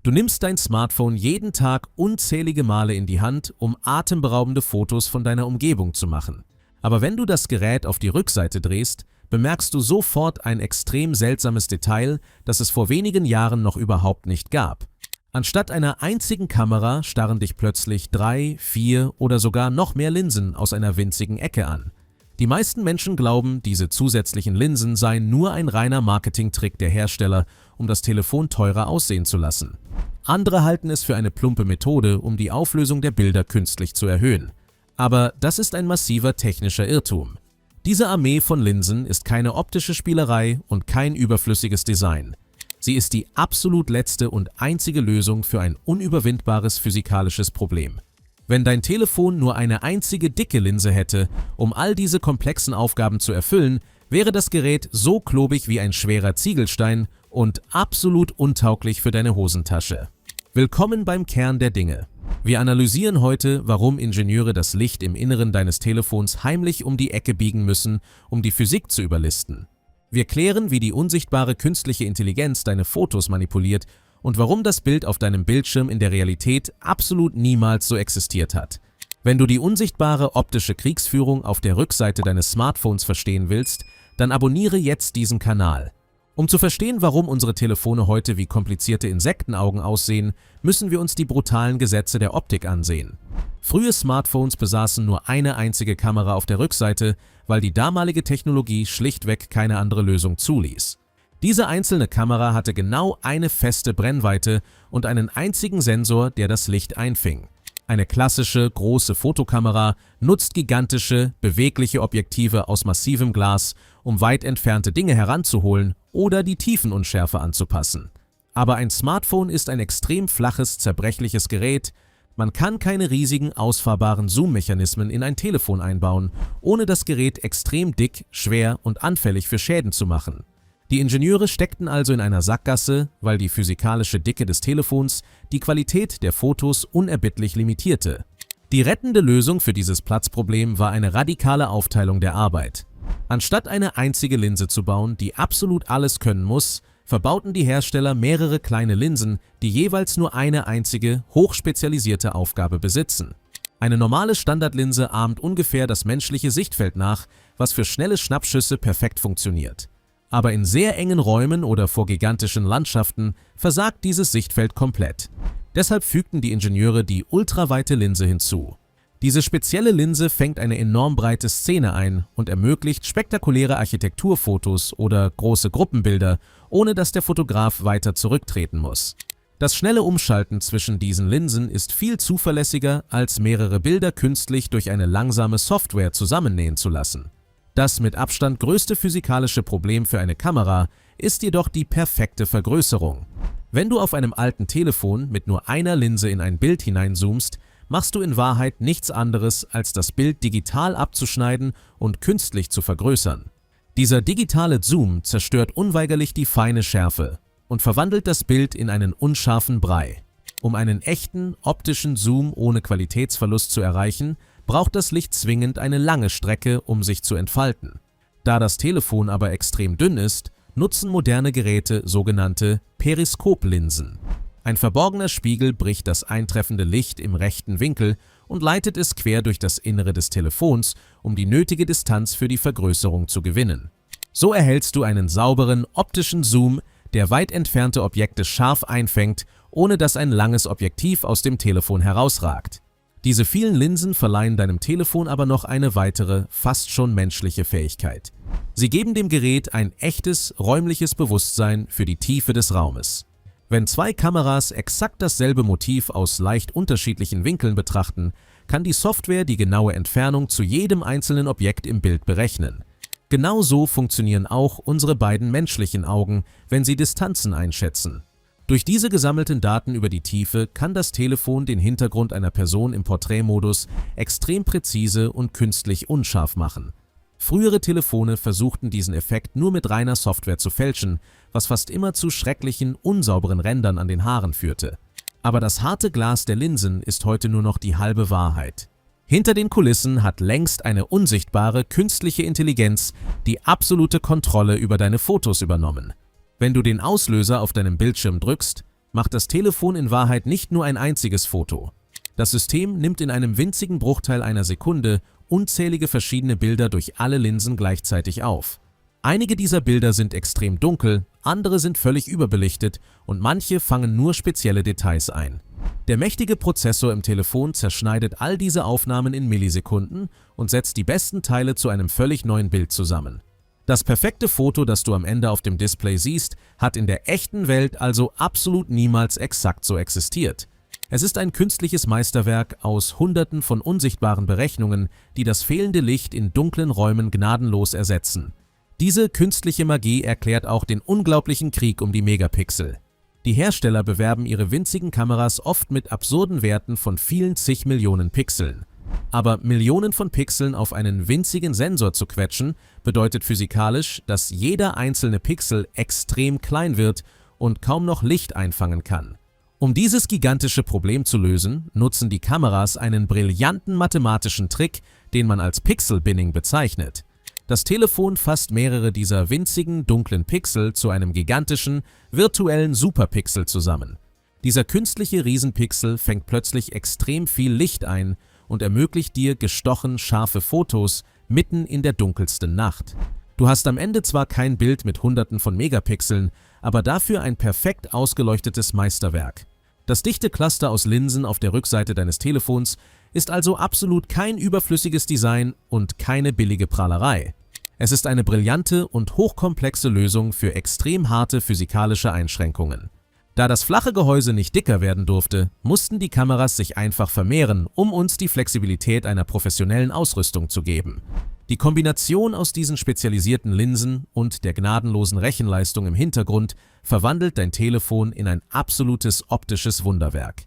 Du nimmst dein Smartphone jeden Tag unzählige Male in die Hand, um atemberaubende Fotos von deiner Umgebung zu machen. Aber wenn du das Gerät auf die Rückseite drehst, bemerkst du sofort ein extrem seltsames Detail, das es vor wenigen Jahren noch überhaupt nicht gab. Anstatt einer einzigen Kamera starren dich plötzlich 3, 4 oder sogar noch mehr Linsen aus einer winzigen Ecke an. Die meisten Menschen glauben, diese zusätzlichen Linsen seien nur ein reiner Marketingtrick der Hersteller, um das Telefon teurer aussehen zu lassen. Andere halten es für eine plumpe Methode, um die Auflösung der Bilder künstlich zu erhöhen. Aber das ist ein massiver technischer Irrtum. Diese Armee von Linsen ist keine optische Spielerei und kein überflüssiges Design. Sie ist die absolut letzte und einzige Lösung für ein unüberwindbares physikalisches Problem. Wenn dein Telefon nur eine einzige dicke Linse hätte, um all diese komplexen Aufgaben zu erfüllen, wäre das Gerät so klobig wie ein schwerer Ziegelstein und absolut untauglich für deine Hosentasche. Willkommen beim Kern der Dinge. Wir analysieren heute, warum Ingenieure das Licht im Inneren deines Telefons heimlich um die Ecke biegen müssen, um die Physik zu überlisten. Wir klären, wie die unsichtbare künstliche Intelligenz deine Fotos manipuliert und warum das Bild auf deinem Bildschirm in der Realität absolut niemals so existiert hat. Wenn du die unsichtbare optische Kriegsführung auf der Rückseite deines Smartphones verstehen willst, dann abonniere jetzt diesen Kanal. Um zu verstehen, warum unsere Telefone heute wie komplizierte Insektenaugen aussehen, müssen wir uns die brutalen Gesetze der Optik ansehen. Frühe Smartphones besaßen nur eine einzige Kamera auf der Rückseite, weil die damalige Technologie schlichtweg keine andere Lösung zuließ. Diese einzelne Kamera hatte genau eine feste Brennweite und einen einzigen Sensor, der das Licht einfing. Eine klassische, große Fotokamera nutzt gigantische, bewegliche Objektive aus massivem Glas, um weit entfernte Dinge heranzuholen oder die Tiefenunschärfe anzupassen. Aber ein Smartphone ist ein extrem flaches, zerbrechliches Gerät. Man kann keine riesigen, ausfahrbaren Zoom-Mechanismen in ein Telefon einbauen, ohne das Gerät extrem dick, schwer und anfällig für Schäden zu machen. Die Ingenieure steckten also in einer Sackgasse, weil die physikalische Dicke des Telefons die Qualität der Fotos unerbittlich limitierte. Die rettende Lösung für dieses Platzproblem war eine radikale Aufteilung der Arbeit. Anstatt eine einzige Linse zu bauen, die absolut alles können muss, verbauten die Hersteller mehrere kleine Linsen, die jeweils nur eine einzige, hochspezialisierte Aufgabe besitzen. Eine normale Standardlinse ahmt ungefähr das menschliche Sichtfeld nach, was für schnelle Schnappschüsse perfekt funktioniert. Aber in sehr engen Räumen oder vor gigantischen Landschaften versagt dieses Sichtfeld komplett. Deshalb fügten die Ingenieure die ultraweite Linse hinzu. Diese spezielle Linse fängt eine enorm breite Szene ein und ermöglicht spektakuläre Architekturfotos oder große Gruppenbilder, ohne dass der Fotograf weiter zurücktreten muss. Das schnelle Umschalten zwischen diesen Linsen ist viel zuverlässiger, als mehrere Bilder künstlich durch eine langsame Software zusammennähen zu lassen. Das mit Abstand größte physikalische Problem für eine Kamera ist jedoch die perfekte Vergrößerung. Wenn du auf einem alten Telefon mit nur einer Linse in ein Bild hineinzoomst, machst du in Wahrheit nichts anderes, als das Bild digital abzuschneiden und künstlich zu vergrößern. Dieser digitale Zoom zerstört unweigerlich die feine Schärfe und verwandelt das Bild in einen unscharfen Brei. Um einen echten, optischen Zoom ohne Qualitätsverlust zu erreichen, braucht das Licht zwingend eine lange Strecke, um sich zu entfalten. Da das Telefon aber extrem dünn ist, nutzen moderne Geräte sogenannte Periskoplinsen. Ein verborgener Spiegel bricht das eintreffende Licht im rechten Winkel und leitet es quer durch das Innere des Telefons, um die nötige Distanz für die Vergrößerung zu gewinnen. So erhältst du einen sauberen, optischen Zoom, der weit entfernte Objekte scharf einfängt, ohne dass ein langes Objektiv aus dem Telefon herausragt. Diese vielen Linsen verleihen deinem Telefon aber noch eine weitere, fast schon menschliche Fähigkeit. Sie geben dem Gerät ein echtes, räumliches Bewusstsein für die Tiefe des Raumes. Wenn zwei Kameras exakt dasselbe Motiv aus leicht unterschiedlichen Winkeln betrachten, kann die Software die genaue Entfernung zu jedem einzelnen Objekt im Bild berechnen. Genauso funktionieren auch unsere beiden menschlichen Augen, wenn sie Distanzen einschätzen. Durch diese gesammelten Daten über die Tiefe kann das Telefon den Hintergrund einer Person im Porträtmodus extrem präzise und künstlich unscharf machen. Frühere Telefone versuchten diesen Effekt nur mit reiner Software zu fälschen, was fast immer zu schrecklichen, unsauberen Rändern an den Haaren führte. Aber das harte Glas der Linsen ist heute nur noch die halbe Wahrheit. Hinter den Kulissen hat längst eine unsichtbare, künstliche Intelligenz die absolute Kontrolle über deine Fotos übernommen. Wenn du den Auslöser auf deinem Bildschirm drückst, macht das Telefon in Wahrheit nicht nur ein einziges Foto. Das System nimmt in einem winzigen Bruchteil einer Sekunde unzählige verschiedene Bilder durch alle Linsen gleichzeitig auf. Einige dieser Bilder sind extrem dunkel, andere sind völlig überbelichtet und manche fangen nur spezielle Details ein. Der mächtige Prozessor im Telefon zerschneidet all diese Aufnahmen in Millisekunden und setzt die besten Teile zu einem völlig neuen Bild zusammen. Das perfekte Foto, das du am Ende auf dem Display siehst, hat in der echten Welt also absolut niemals exakt so existiert. Es ist ein künstliches Meisterwerk aus Hunderten von unsichtbaren Berechnungen, die das fehlende Licht in dunklen Räumen gnadenlos ersetzen. Diese künstliche Magie erklärt auch den unglaublichen Krieg um die Megapixel. Die Hersteller bewerben ihre winzigen Kameras oft mit absurden Werten von vielen zig Millionen Pixeln. Aber Millionen von Pixeln auf einen winzigen Sensor zu quetschen, bedeutet physikalisch, dass jeder einzelne Pixel extrem klein wird und kaum noch Licht einfangen kann. Um dieses gigantische Problem zu lösen, nutzen die Kameras einen brillanten mathematischen Trick, den man als Pixel-Binning bezeichnet. Das Telefon fasst mehrere dieser winzigen, dunklen Pixel zu einem gigantischen, virtuellen Superpixel zusammen. Dieser künstliche Riesenpixel fängt plötzlich extrem viel Licht ein und ermöglicht dir gestochen scharfe Fotos mitten in der dunkelsten Nacht. Du hast am Ende zwar kein Bild mit Hunderten von Megapixeln, aber dafür ein perfekt ausgeleuchtetes Meisterwerk. Das dichte Cluster aus Linsen auf der Rückseite deines Telefons ist also absolut kein überflüssiges Design und keine billige Prahlerei. Es ist eine brillante und hochkomplexe Lösung für extrem harte physikalische Einschränkungen. Da das flache Gehäuse nicht dicker werden durfte, mussten die Kameras sich einfach vermehren, um uns die Flexibilität einer professionellen Ausrüstung zu geben. Die Kombination aus diesen spezialisierten Linsen und der gnadenlosen Rechenleistung im Hintergrund verwandelt dein Telefon in ein absolutes optisches Wunderwerk.